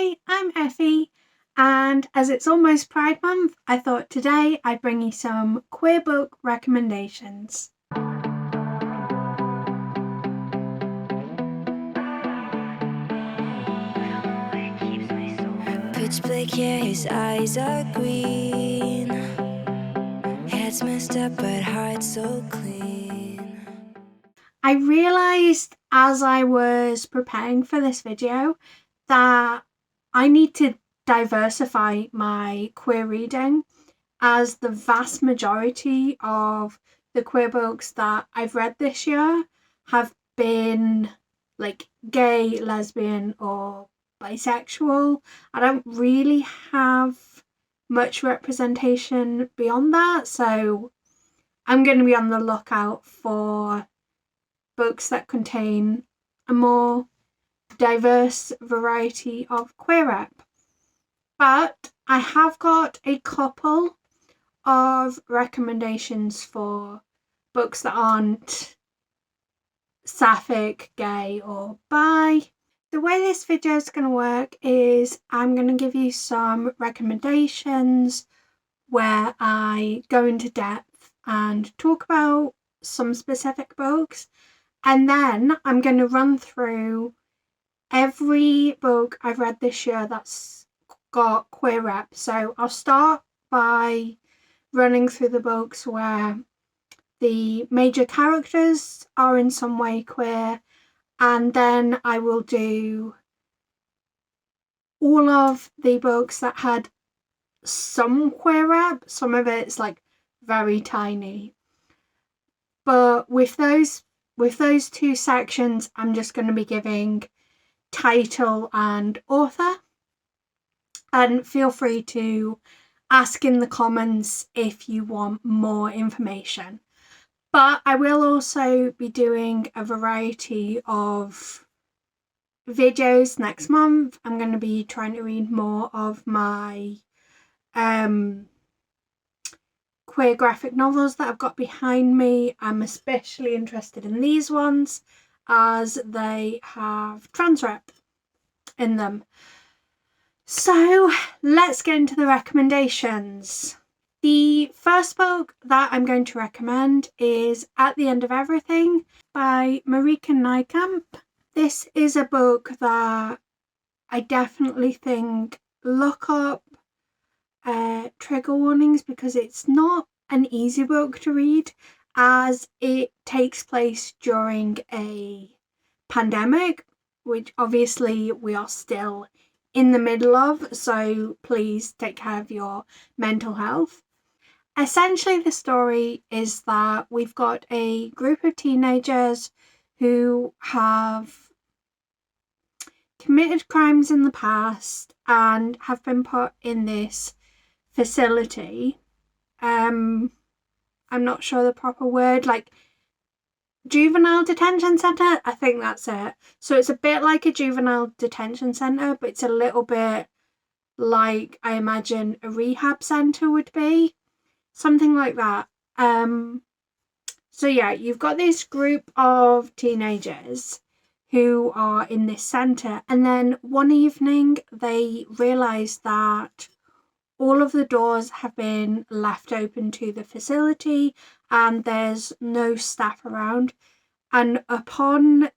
Hi, I'm Effie, and as it's almost Pride Month, I thought today I'd bring you some queer book recommendations. Pitch black hair, his eyes are green. Head's messed up, but heart so clean. I realised as I was preparing for this video that I need to diversify my queer reading, as the vast majority of the queer books that I've read this year have been like gay, lesbian, or bisexual. I don't really have much representation beyond that, so I'm going to be on the lookout for books that contain a more diverse variety of queer rep. But I have got a couple of recommendations for books that aren't sapphic, gay, or bi. The way this video is going to work is I'm going to give you some recommendations where I go into depth and talk about some specific books, and then I'm going to run through every book I've read this year that's got queer rep. So I'll start by running through the books where the major characters are in some way queer, and then I will do all of the books that had some queer rep. Some of it's like very tiny, but with those two sections, I'm just going to be giving title and author, and feel free to ask in the comments if you want more information. But I will also be doing a variety of videos next month. I'm going to be trying to read more of my queer graphic novels that I've got behind me. I'm especially interested in these ones as they have trans rep in them. So let's get into the recommendations. The first book that I'm going to recommend is At the End of Everything by Marika Nijkamp. This is a book that I definitely think look up trigger warnings, because it's not an easy book to read, as it takes place during a pandemic, which obviously we are still in the middle of, so please take care of your mental health. Essentially, the story is that we've got a group of teenagers who have committed crimes in the past and have been put in this facility. I'm not sure the proper word, like juvenile detention centre, I think that's it. So it's a bit like a juvenile detention centre, but it's a little bit like I imagine a rehab centre would be, something like that. So yeah, you've got this group of teenagers who are in this centre, and then one evening they realise that all of the doors have been left open to the facility and there's no staff around. And upon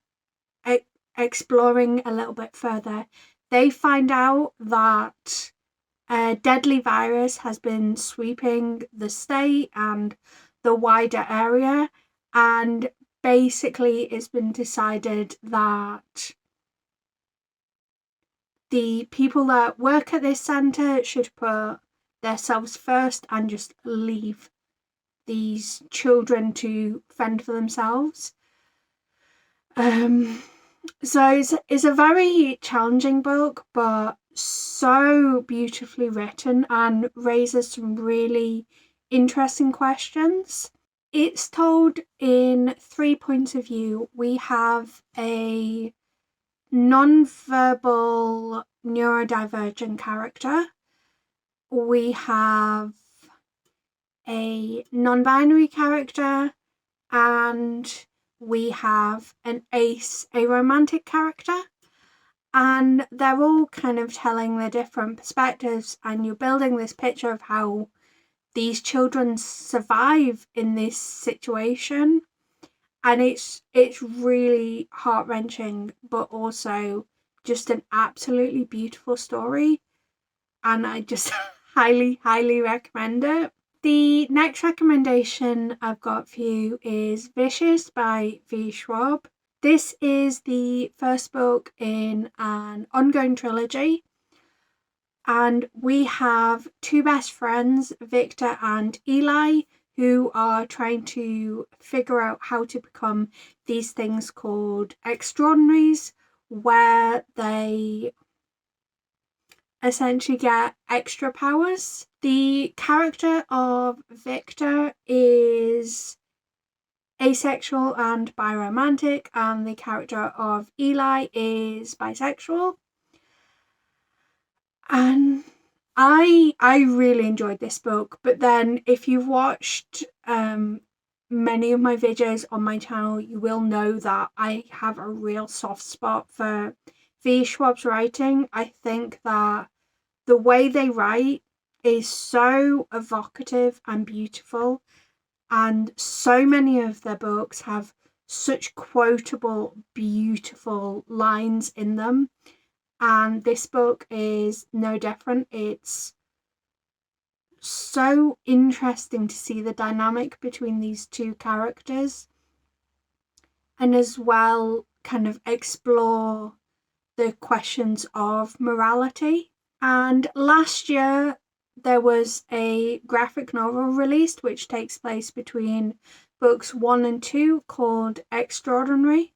exploring a little bit further, they find out that a deadly virus has been sweeping the state and the wider area, and basically it's been decided that the people that work at this centre should put themselves first and just leave these children to fend for themselves. So it's a very challenging book, but so beautifully written and raises some really interesting questions. It's told in 3 points of view. We have a non-verbal neurodivergent character. We have a non-binary character, and we have an ace, a romantic character. And they're all kind of telling their different perspectives, and you're building this picture of how these children survive in this situation. And it's really heart-wrenching, but also just an absolutely beautiful story. And I just highly recommend it. The next recommendation I've got for you is Vicious by V. Schwab. This is the first book in an ongoing trilogy, and we have two best friends, Victor and Eli, who are trying to figure out how to become these things called extraordinaries, where they essentially get extra powers. The character of Victor is asexual and biromantic, and the character of Eli is bisexual. And I really enjoyed this book, but then if you've watched many of my videos on my channel, you will know that I have a real soft spot for V. Schwab's writing. I think that the way they write is so evocative and beautiful, and so many of their books have such quotable, beautiful lines in them. And this book is no different. It's so interesting to see the dynamic between these two characters, and as well kind of explore the questions of morality. And last year there was a graphic novel released which takes place between books 1 and 2 called Extraordinary.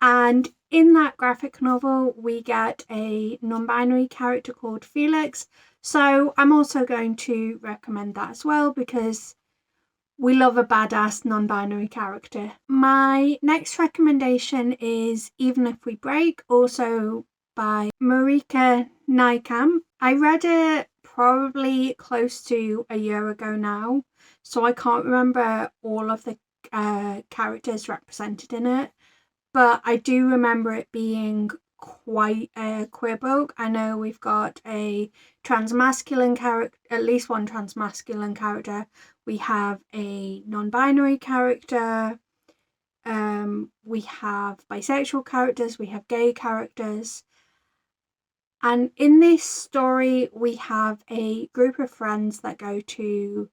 And in that graphic novel, we get a non-binary character called Felix. So I'm also going to recommend that as well, because we love a badass non-binary character. My next recommendation is Even If We Break, also by Marika Nijkamp. I read it probably close to a year ago now, so I can't remember all of the characters represented in it, but I do remember it being quite a queer book. I know we've got a transmasculine character, at least one transmasculine character. We have a non-binary character. We have bisexual characters. We have gay characters. And in this story, we have a group of friends that go to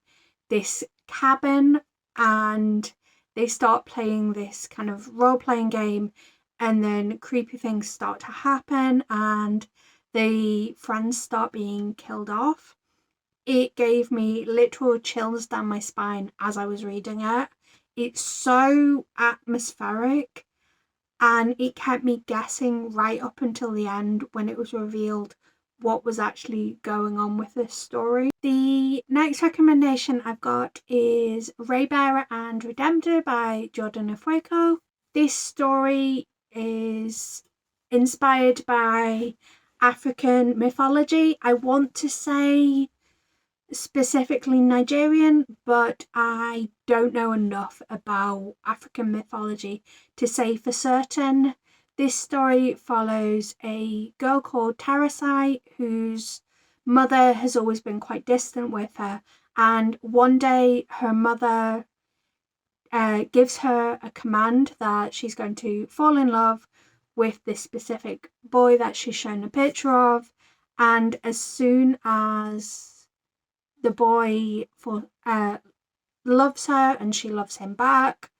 this cabin, and they start playing this kind of role-playing game, and then creepy things start to happen, and the friends start being killed off. It gave me literal chills down my spine as I was reading it. It's so atmospheric, and it kept me guessing right up until the end when it was revealed what was actually going on with this story. The next recommendation I've got is Raybearer and Redemptor by Jordan Afueco. This story is inspired by African mythology. I want to say specifically Nigerian, but I don't know enough about African mythology to say for certain. This story follows a girl called Tarasai, whose mother has always been quite distant with her, and one day her mother gives her a command that she's going to fall in love with this specific boy that she's shown a picture of, and as soon as the boy loves her and she loves him back,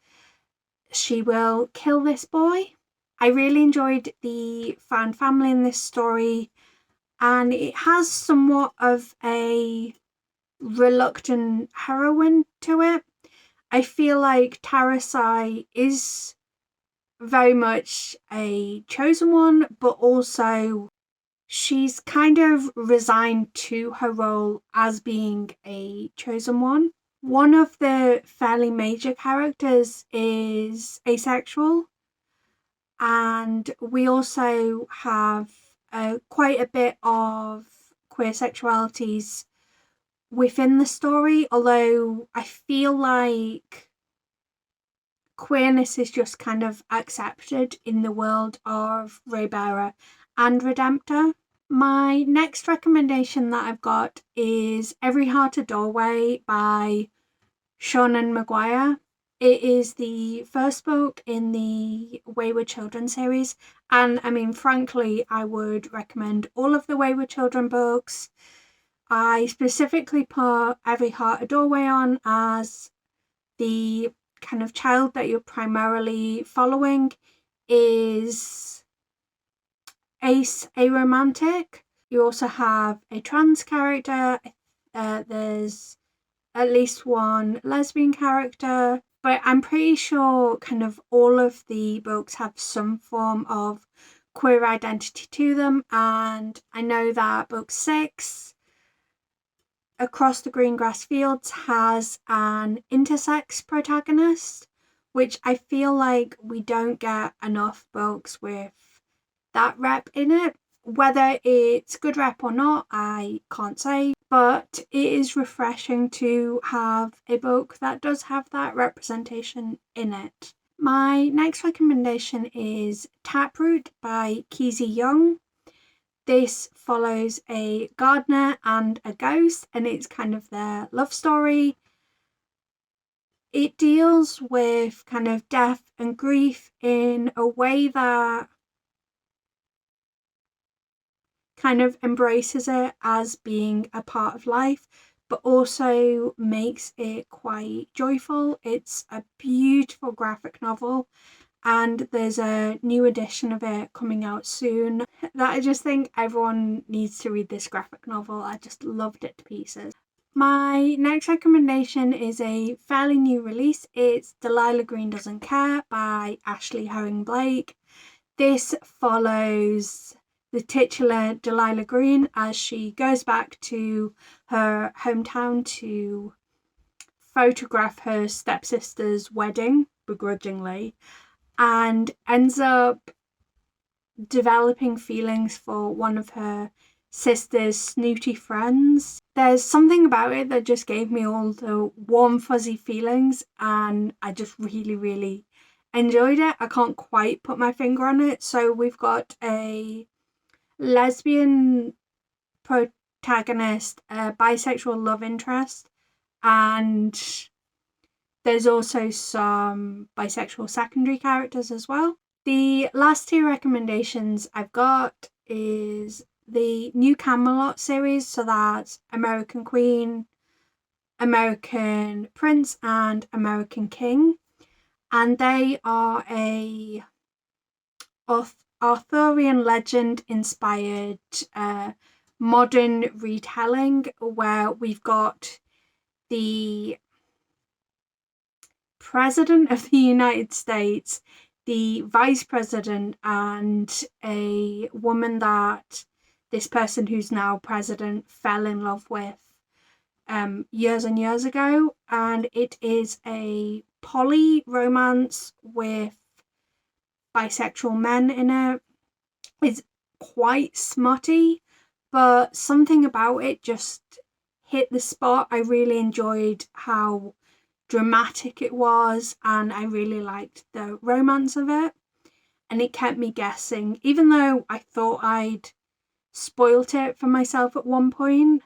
she will kill this boy. I really enjoyed the found family in this story, and it has somewhat of a reluctant heroine to it. I feel like Tarasai is very much a chosen one, but also she's kind of resigned to her role as being a chosen one. One of the fairly major characters is asexual, and we also have quite a bit of queer sexualities within the story, although I feel like queerness is just kind of accepted in the world of Raybearer and Redemptor. My next recommendation that I've got is Every Heart a Doorway by Seanan McGuire. It is the first book in the Wayward Children series, and I mean, frankly, I would recommend all of the Wayward Children books. I specifically put Every Heart a Doorway on as the kind of child that you're primarily following is Ace, a romantic. You also have a trans character. There's at least one lesbian character, but I'm pretty sure kind of all of the books have some form of queer identity to them. And I know that book 6, Across the Green Grass Fields, has an intersex protagonist, which I feel like we don't get enough books with that rep in it. Whether it's good rep or not, I can't say, but it is refreshing to have a book that does have that representation in it. My next recommendation is Taproot by Keezy Young. This follows a gardener and a ghost, and it's kind of their love story. It deals with kind of death and grief in a way that kind of embraces it as being a part of life, but also makes it quite joyful. It's a beautiful graphic novel, and there's a new edition of it coming out soon that I just think everyone needs to read. This graphic novel, I just loved it to pieces. My next recommendation is a fairly new release. It's Delilah Green Doesn't Care by Ashley Herring Blake. This follows the titular Delilah Green as she goes back to her hometown to photograph her stepsister's wedding, begrudgingly, and ends up developing feelings for one of her sister's snooty friends. There's something about it that just gave me all the warm fuzzy feelings, and I just really enjoyed it. I can't quite put my finger on it. So we've got a lesbian protagonist, a bisexual love interest, and there's also some bisexual secondary characters as well. The last 2 recommendations I've got is the new Camelot series, so that's American Queen, American Prince, and American King. And they are a Arthurian legend inspired modern retelling where we've got the President of the United States, the Vice President, and a woman that this person who's now president fell in love with years and years ago. And it is a poly romance with bisexual men in it. It's quite smutty, but something about it just hit the spot. I really enjoyed how dramatic it was, and I really liked the romance of it, and it kept me guessing. Even though I thought I'd spoilt it for myself at one point,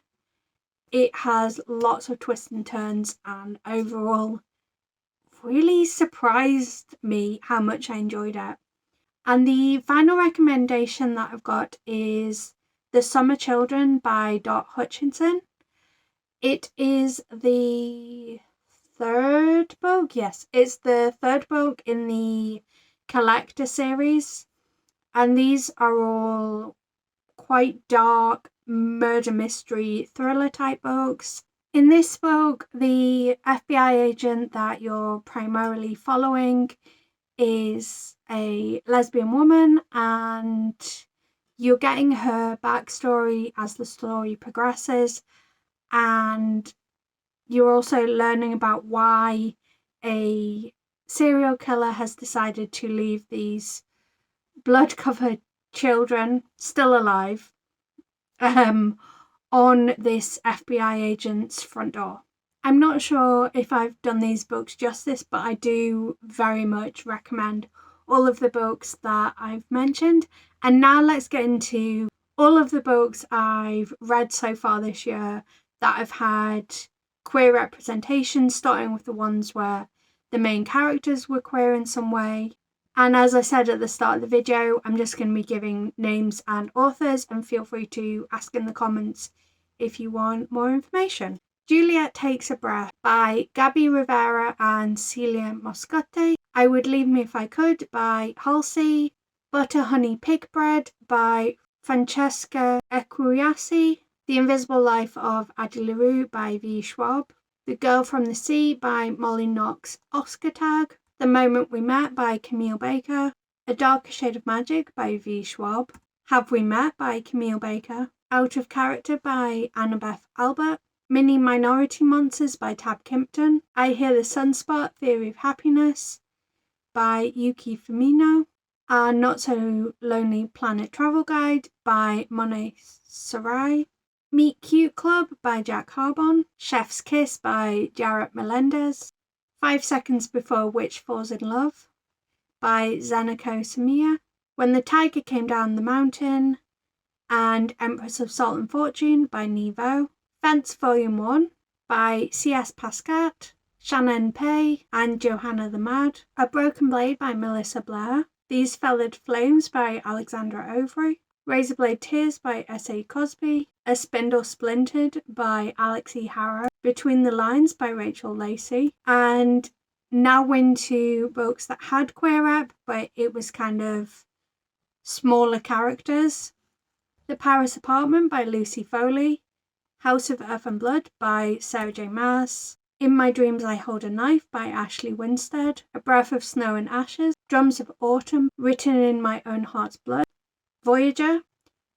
it has lots of twists and turns, and overall really surprised me how much I enjoyed it. And the final recommendation that I've got is The Summer Children by Dot Hutchinson. It is the 3rd book. Yes, it's the 3rd book in the Collector series. And these are all quite dark murder mystery thriller type books. In this book, the FBI agent that you're primarily following is a lesbian woman, and you're getting her backstory as the story progresses, and you're also learning about why a serial killer has decided to leave these blood-covered children still alive on this FBI agent's front door. I'm not sure if I've done these books justice, but I do very much recommend all of the books that I've mentioned. And now let's get into all of the books I've read so far this year that have had queer representation, starting with the ones where the main characters were queer in some way. And as I said at the start of the video, I'm just going to be giving names and authors, and feel free to ask in the comments if you want more information. Juliet Takes a Breath by Gabby Rivera and Celia Moscote. I Would Leave Me If I Could by Halsey. Butter Honey Pig Bread by Francesca Equiasi. The Invisible Life of Addie LaRue by V. Schwab. The Girl from the Sea by Molly Knox Oskatag. The Moment We Met by Camille Baker. A Darker Shade of Magic by V. Schwab. Have We Met by Camille Baker. Out of Character by Annabeth Albert. Mini Minority Monsters by Tab Kimpton. I Hear the Sunspot Theory of Happiness by Yuki Firmino. A Not So Lonely Planet Travel Guide by Monet Sarai. Meet Cute Club by Jack Harbon. Chef's Kiss by Jarrett Melendez. 5 Seconds Before a Witch Falls in Love by Zeniko Samiya. When the Tiger Came Down the Mountain and Empress of Salt and Fortune by Nevo. Fence Volume 1 by C.S. Pascat, Shannon Pei and Johanna the Mad. A Broken Blade by Melissa Blair. These Feathered Flames by Alexandra Overy. Razorblade Tears by S.A. Cosby. A Spindle Splintered by Alex E. Harrow. Between the Lines by Rachel Lacey. And now into books that had queer rep, but it was kind of smaller characters. The Paris Apartment by Lucy Foley. House of Earth and Blood by Sarah J. Maas. In My Dreams I Hold a Knife by Ashley Winstead. A Breath of Snow and Ashes. Drums of Autumn, Written in My Own Heart's Blood. Voyager,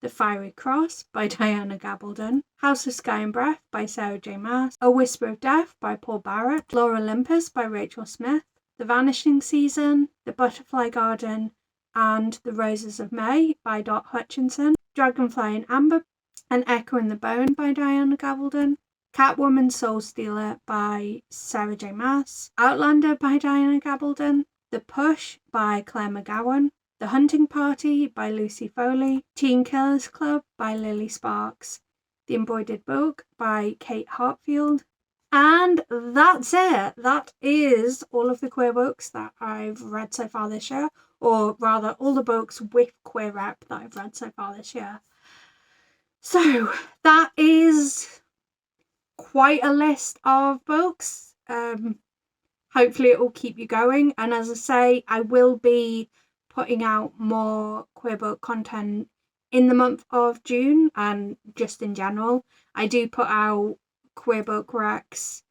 The Fiery Cross by Diana Gabaldon. House of Sky and Breath by Sarah J. Maas. A Whisper of Death by Paul Barrett. Lore Olympus by Rachel Smith. The Vanishing Season, The Butterfly Garden, and The Roses of May by Dot Hutchinson. Dragonfly in Amber, An Echo in the Bone by Diana Gabaldon. Catwoman Soul Stealer by Sarah J. Maas. Outlander by Diana Gabaldon. The Push by Claire McGowan. The Hunting Party by Lucy Foley. Teen Killers Club by Lily Sparks. The Embroidered Book by Kate Hartfield. And that's it. That is all of the queer books that I've read so far this year, or rather all the books with queer rep that I've read so far this year. So that is quite a list of books. Hopefully it will keep you going. And as I say, I will be putting out more queer book content in the month of June and just in general. I do put out queer book recs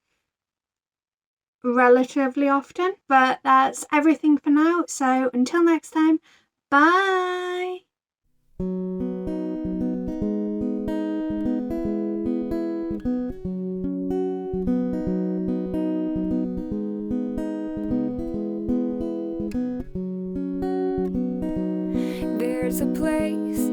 relatively often, but that's everything for now. So until next time, bye. There's a place